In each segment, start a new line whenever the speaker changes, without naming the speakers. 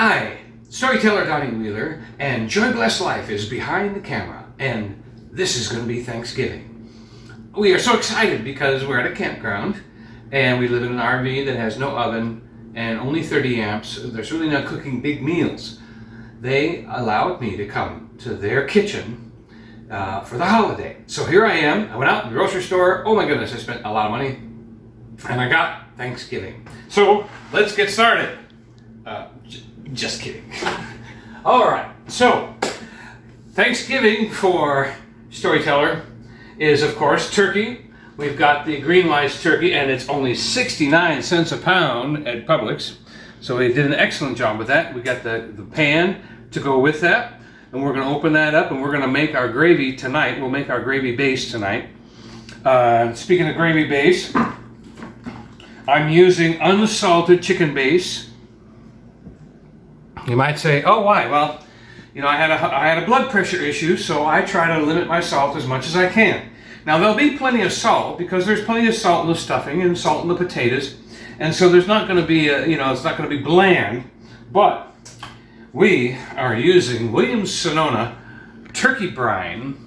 Hi, Storyteller Donny and Joy Blessed Life is behind the camera, and this is going to be Thanksgiving. We are so excited because we're at a campground, and we live in an RV that has no oven and only 30 amps. There's really not cooking big meals. They allowed me to come to their kitchen for the holiday. So here I am. I went out to the grocery store. Oh my goodness, I spent a lot of money, and I got Thanksgiving. So let's get started. Just kidding. All right, so Thanksgiving for Storyteller is, of course, turkey. We've got the green lice turkey, and it's only 69 cents a pound at Publix. So they did an excellent job with that. We got the pan to go with that, and we're going to open that up, and we're going to make our gravy tonight. We'll make our gravy base tonight. Speaking of gravy base, I'm using unsalted chicken base. You might say, oh, why? Well, you know, I had a blood pressure issue, so I try to limit my salt as much as I can. Now, there'll be plenty of salt because there's plenty of salt in the stuffing and salt in the potatoes, and so there's not going to be, it's not going to be bland. But we are using Williams-Sonoma turkey brine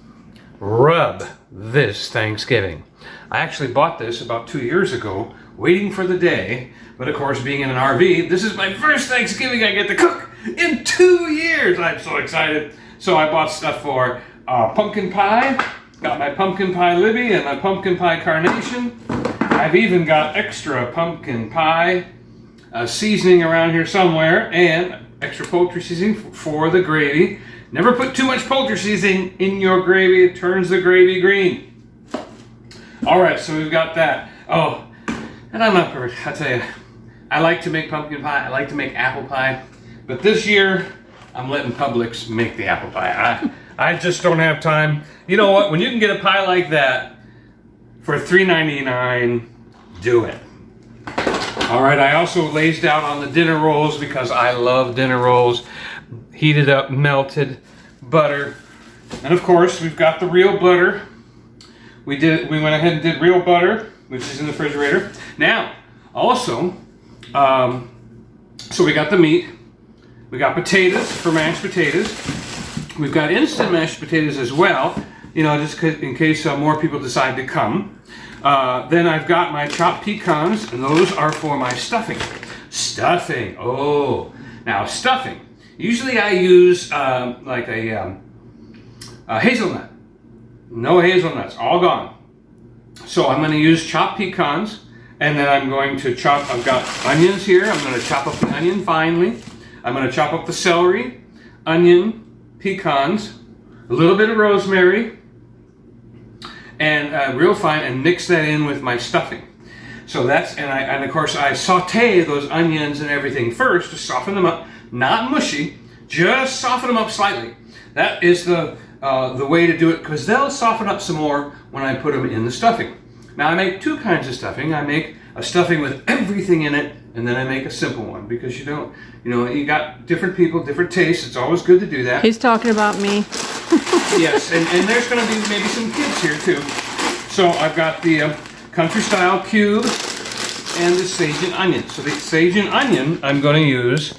rub this Thanksgiving. I actually bought this about 2 years ago, waiting for the day. But of course, being in an RV, this is my first Thanksgiving I get to cook in 2 years. I'm so excited. So I bought stuff for pumpkin pie. Got my pumpkin pie Libby and my pumpkin pie carnation. I've even got extra pumpkin pie seasoning around here somewhere, and extra poultry seasoning for the gravy. Never put too much poultry seasoning in your gravy. It turns the gravy green. All right, so we've got that. Oh, and I'm not perfect, I tell you. I like to make pumpkin pie, I like to make apple pie, but this year, I'm letting Publix make the apple pie. I just don't have time. You know what, when you can get a pie like that for $3.99, do it. All right, I also lazed out on the dinner rolls because I love dinner rolls. Heated up, melted butter. And of course, we've got the real butter. We went ahead and did real butter, which is in the refrigerator. Now, also, so we got the meat, we got potatoes for mashed potatoes, we've got instant mashed potatoes as well, you know, just in case more people decide to come. Then I've got my chopped pecans, and those are for my stuffing. Stuffing, oh, now stuffing. Usually I use like a hazelnut. No hazelnuts, all gone. So I'm going to use chopped pecans. And then I'm going to chop, I've got onions here. I'm going to chop up the onion finely. I'm going to chop up the celery, onion, pecans, a little bit of rosemary, and real fine, and mix that in with my stuffing. So that's, and of course I saute those onions and everything first to soften them up, not mushy, just soften them up slightly. That is the way to do it, because they'll soften up some more when I put them in the stuffing. Now I make two kinds of stuffing. I make a stuffing with everything in it, and then I make a simple one, because you don't, you got different people, different tastes. It's always good to do that.
He's talking about me.
Yes, and there's going to be maybe some kids here too. So I've got the country style cube and the sage and onion. So the sage and onion I'm going to use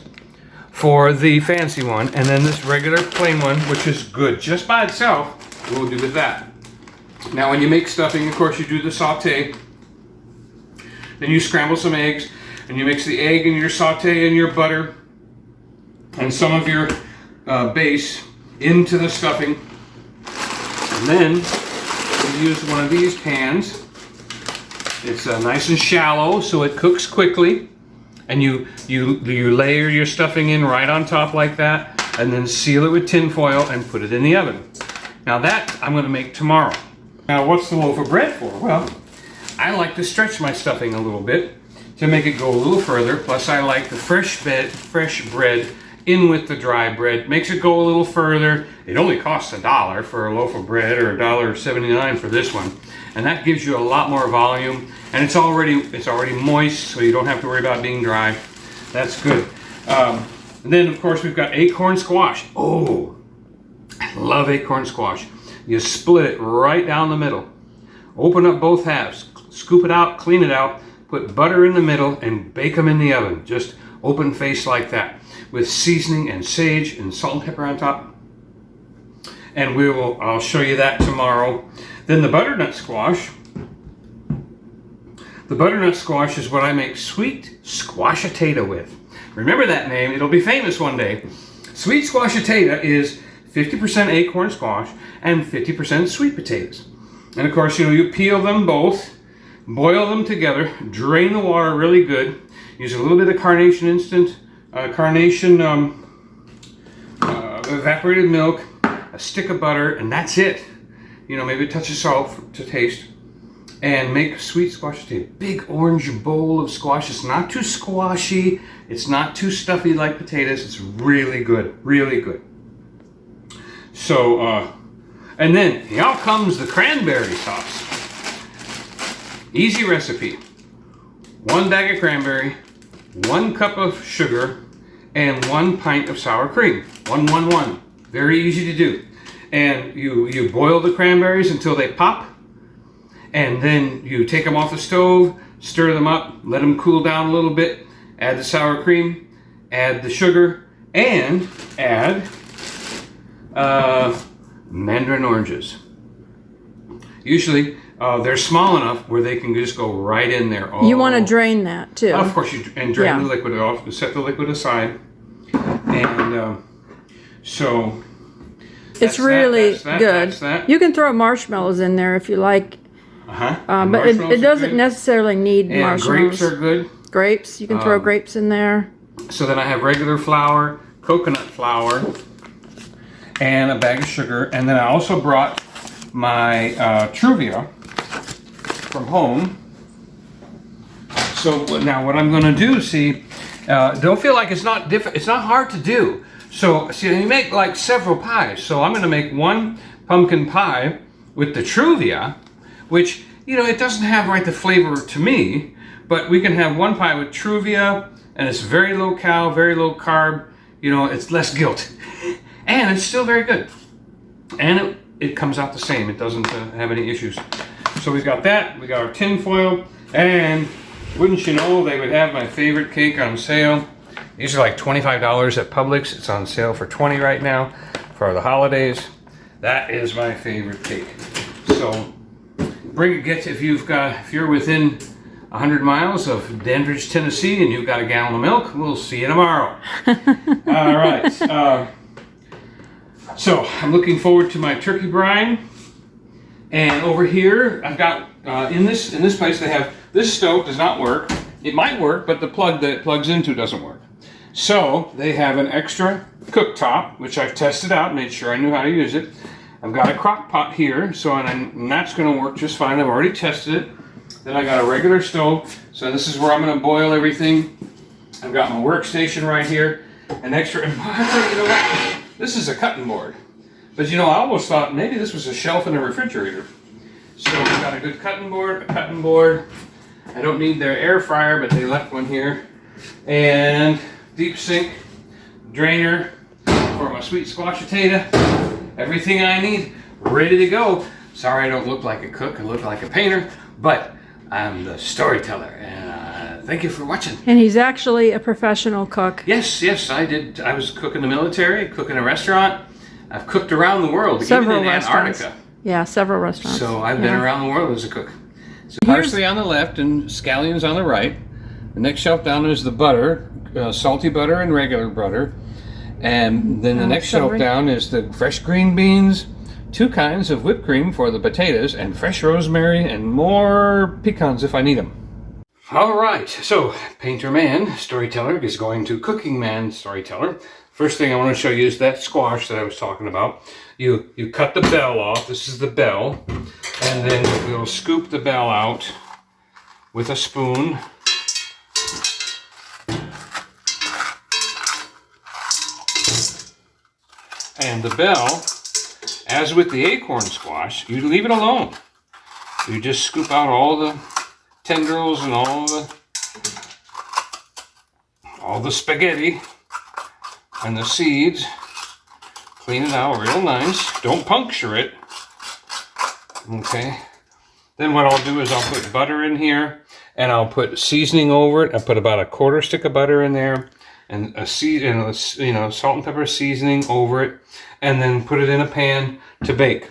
for the fancy one, and then this regular plain one, which is good just by itself, we'll do with that. Now when you make stuffing, of course, you do the saute. Then you scramble some eggs, and you mix the egg and your saute and your butter and some of your base into the stuffing. And then you use one of these pans. It's nice and shallow, so it cooks quickly. And you layer your stuffing in right on top like that, and then seal it with tin foil and put it in the oven. Now that I'm going to make tomorrow. Now, what's the loaf of bread for? Well, I like to stretch my stuffing a little bit to make it go a little further. Plus, I like the fresh bread in with the dry bread. Makes it go a little further. It only costs $1 for a loaf of bread, or $1.79 for this one, and that gives you a lot more volume. And it's already moist, so you don't have to worry about being dry. That's good. And then, of course, we've got acorn squash. Oh, I love acorn squash. You split it right down the middle. Open up both halves. Scoop it out, clean it out, put butter in the middle, and bake them in the oven. Just open face like that, with seasoning and sage and salt and pepper on top. And I'll show you that tomorrow. Then the butternut squash. The butternut squash is what I make sweet squashitato with. Remember that name, it'll be famous one day. Sweet squashitato is 50% acorn squash and 50% sweet potatoes. And of course, you peel them both, boil them together, drain the water really good, use a little bit of carnation evaporated milk, a stick of butter, and that's it. Maybe a touch of salt to taste, and make sweet squashitato. Big orange bowl of squash. It's not too squashy, it's not too stuffy like potatoes. It's really good, really good. So, and then here comes the cranberry sauce. Easy recipe. 1 bag of cranberry, 1 cup of sugar, and 1 pint of sour cream. 1, 1, 1. Very easy to do. And you boil the cranberries until they pop, and then you take them off the stove, stir them up, let them cool down a little bit, add the sour cream, add the sugar, and add mandarin oranges. Usually they're small enough where they can just go right in there.
You want to drain that too.
Of course, drain the liquid off, set the liquid aside, and so
it's really good. You can throw marshmallows in there if you like. But it doesn't necessarily need marshmallows.
Grapes are good.
Grapes, you can throw grapes in there.
So then I have regular flour, coconut flour, and a bag of sugar. And then I also brought my Truvia from home. So now what I'm going to do, don't feel like it's not hard to do. So you make like several pies. So I'm going to make 1 pumpkin pie with the Truvia, which, it doesn't have the flavor to me, but we can have 1 pie with Truvia, and it's very low cal, very low carb, it's less guilt. And it's still very good. And it comes out the same. It doesn't have any issues. So we've got that, we got our tin foil, and wouldn't you know, they would have my favorite cake on sale. These are like $25 at Publix. It's on sale for $20 right now for the holidays. That is my favorite cake. So if you're within 100 miles of Dandridge, Tennessee, and you've got a gallon of milk, we'll see you tomorrow. All right. So I'm looking forward to my turkey brine. And over here, I've got in this place they have this stove does not work. It might work, but the plug that it plugs into doesn't work. So they have an extra cooktop, which I've tested out, made sure I knew how to use it. I've got a crock pot here, and that's going to work just fine. I've already tested it. Then I got a regular stove, so this is where I'm going to boil everything. I've got my workstation right here, an extra. And you know what? This is a cutting board, but I almost thought maybe this was a shelf in a refrigerator. So we've got a good cutting board, I don't need their air fryer, but they left one here, and deep sink, drainer for my sweet squashitato. Everything I need, ready to go. Sorry I don't look like a cook, I look like a painter, but I'm the storyteller, and thank you for watching.
And he's actually a professional cook.
Yes, I did. I was cooking in the military, cooking in a restaurant. I've cooked around the world,
several
even in
restaurants.
Antarctica.
Yeah, several restaurants.
So I've been around the world as a cook. So parsley on the left and scallions on the right. The next shelf down is the butter, salty butter and regular butter. And then the next shelf down is the fresh green beans, 2 kinds of whipped cream for the potatoes, and fresh rosemary and more pecans if I need them. All right, so Painter Man Storyteller is going to Cooking Man Storyteller. First thing I want to show you is that squash that I was talking about. You cut the bell off. This is the bell. And then we'll scoop the bell out with a spoon. And the bell, as with the acorn squash, you leave it alone. You just scoop out all the tendrils and all the spaghetti and the seeds. Clean it out real nice. Don't puncture it. Okay. Then what I'll do is I'll put butter in here, and I'll put seasoning over it. I put about a 1/4 stick of butter in there, and salt and pepper seasoning over it, and then put it in a pan to bake.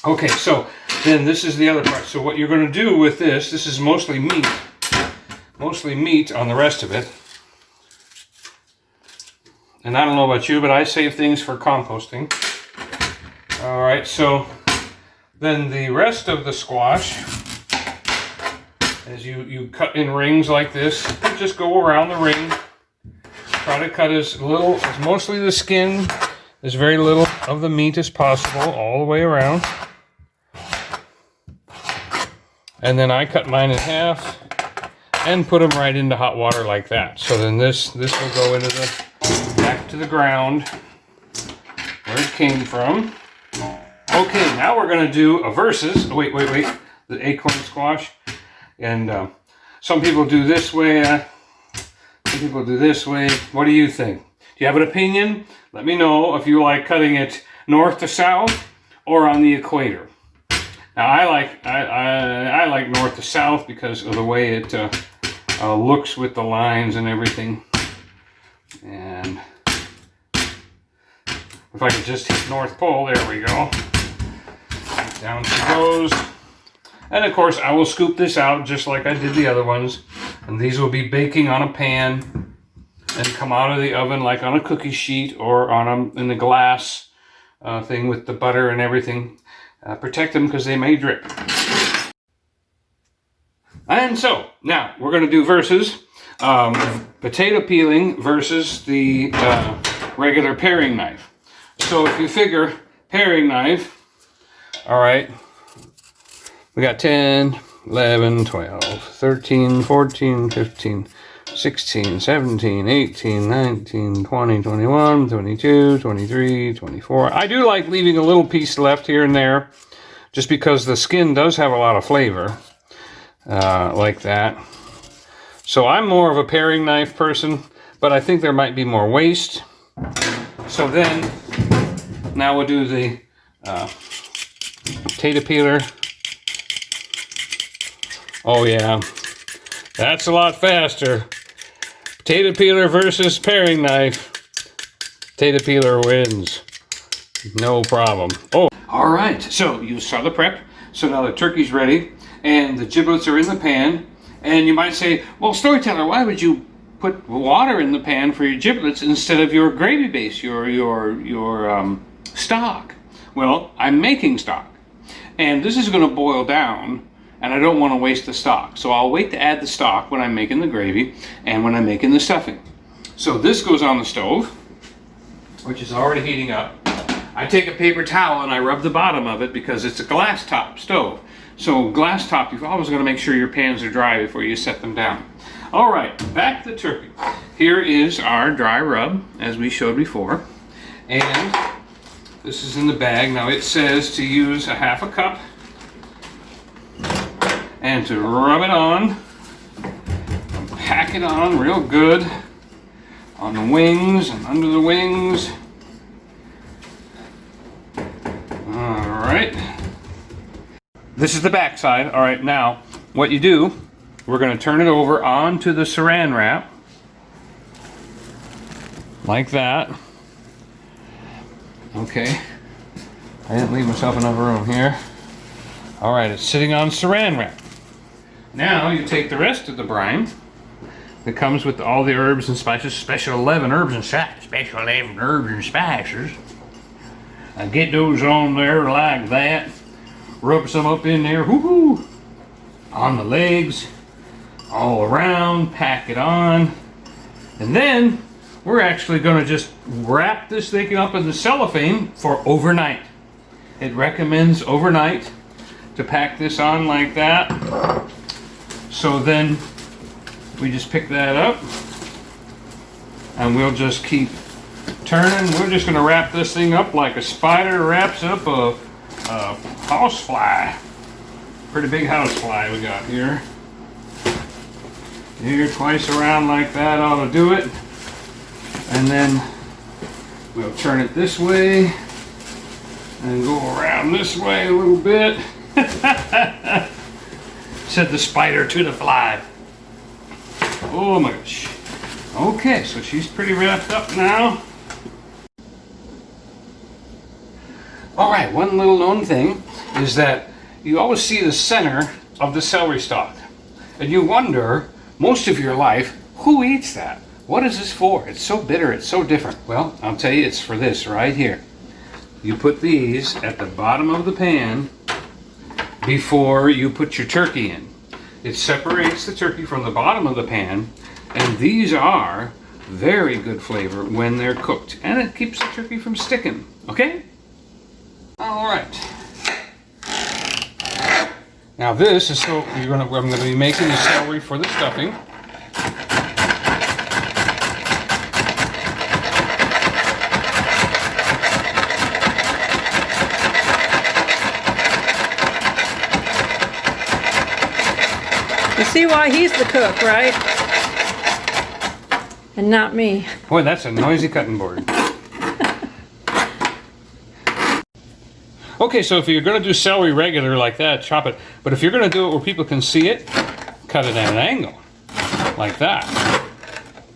Okay, so then this is the other part. So what you're going to do with this is mostly meat on the rest of it. And I don't know about you, but I save things for composting. All right, so then the rest of the squash, as you cut in rings like this, just go around the ring. Try to cut as mostly the skin, as very little of the meat as possible all the way around. And then I cut mine in half and put them right into hot water like that. So then this will go into back to the ground where it came from. Okay, now we're going to do a versus. Oh, wait. The acorn squash. And some people do this way. Some people do this way. What do you think? Do you have an opinion? Let me know if you like cutting it north to south or on the equator. Now I like north to south because of the way it looks with the lines and everything. And if I could just hit North Pole, there we go. Down she goes. And of course I will scoop this out just like I did the other ones. And these will be baking on a pan and come out of the oven like on a cookie sheet or in the glass thing with the butter and everything. Protect them because they may drip. And so now we're going to do versus potato peeling versus the regular paring knife. So if you figure paring knife, all right, we got 10, 11, 12, 13, 14, 15, 16, 17, 18, 19, 20, 21, 22, 23, 24. I do like leaving a little piece left here and there just because the skin does have a lot of flavor like that. So I'm more of a paring knife person, but I think there might be more waste. So then, now we'll do the potato peeler. Oh yeah, that's a lot faster. Potato peeler versus paring knife. Potato peeler wins. No problem. Oh, all right, so you saw the prep. So now the turkey's ready and the giblets are in the pan. And you might say, well, Storyteller, why would you put water in the pan for your giblets instead of your gravy base, your stock? Well, I'm making stock. And this is going to boil down, and I don't want to waste the stock. So I'll wait to add the stock when I'm making the gravy and when I'm making the stuffing. So this goes on the stove, which is already heating up. I take a paper towel and I rub the bottom of it because it's a glass top stove. So glass top, you've always got to make sure your pans are dry before you set them down. All right, back to the turkey. Here is our dry rub, as we showed before. And this is in the bag. Now it says to use a 1/2 cup and to rub it on and pack it on real good on the wings and under the wings. All right. This is the back side. All right, now what you do, we're going to turn it over onto the saran wrap like that. Okay, I didn't leave myself enough room here. All right, it's sitting on saran wrap. Now you take the rest of the brine that comes with all the herbs and spices, special 11 herbs and spices, and get those on there like that. Rub some up in there, whoo-hoo, on the legs, all around, pack it on. And then we're actually going to just wrap this thing up in the cellophane for overnight. It recommends overnight to pack this on like that. So then we just pick that up and we'll just keep turning. We're just going to wrap this thing up like a spider wraps up a housefly. Pretty big housefly we got here. Here, twice around like that ought to do it. And then we'll turn it this way and go around this way a little bit. Said the spider to the fly. Oh my gosh. Okay, so she's pretty wrapped up now. All right, one little known thing is that you always see the center of the celery stalk. And you wonder, most of your life, who eats that? What is this for? It's so bitter, it's so different. Well, I'll tell you, it's for this right here. You put these at the bottom of the pan before you put your turkey in. It separates the turkey from the bottom of the pan, and these are very good flavor when they're cooked. And it keeps the turkey from sticking, okay? All right. Now this is I'm going to be making the celery for the stuffing.
You see why he's the cook, right? And not me.
Boy, that's a noisy cutting board. Okay, so if you're going to do celery regular like that, chop it. But if you're going to do it where people can see it, cut it at an angle, like that.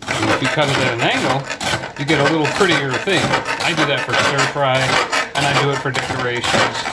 And if you cut it at an angle, you get a little prettier thing. I do that for stir fry, and I do it for decorations.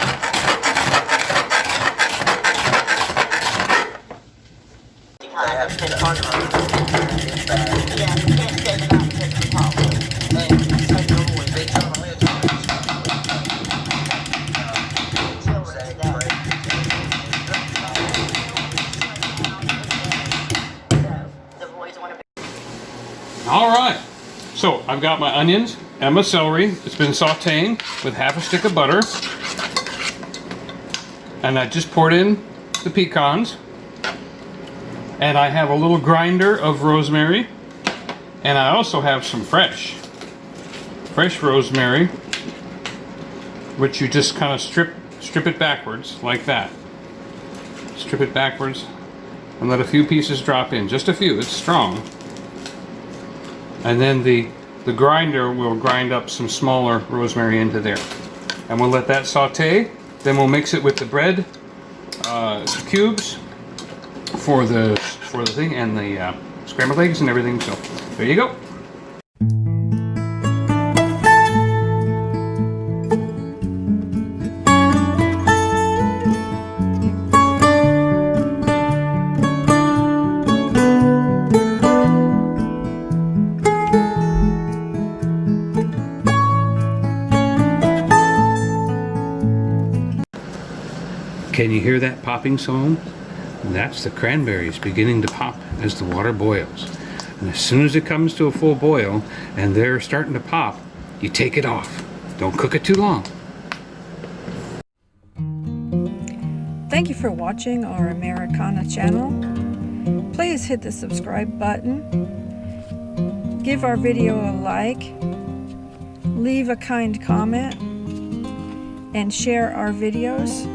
All right, so I've got my onions and my celery. It's been sauteing with half a stick of butter. And I just poured in the pecans. And I have a little grinder of rosemary. And I also have some fresh rosemary, which you just kind of strip it backwards like that. Strip it backwards and let a few pieces drop in, just a few, it's strong. And then the grinder will grind up some smaller rosemary into there. And we'll let that saute. Then we'll mix it with the bread cubes for the thing and the scrambled eggs and everything. So there you go. Can you hear that popping song? That's the cranberries beginning to pop as the water boils. And as soon as it comes to a full boil and they're starting to pop, you take it off. Don't cook it too long.
Thank you for watching our Americana channel. Please hit the subscribe button. Give our video a like. Leave a kind comment. And share our videos.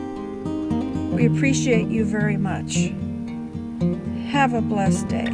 We appreciate you very much. Have a blessed day.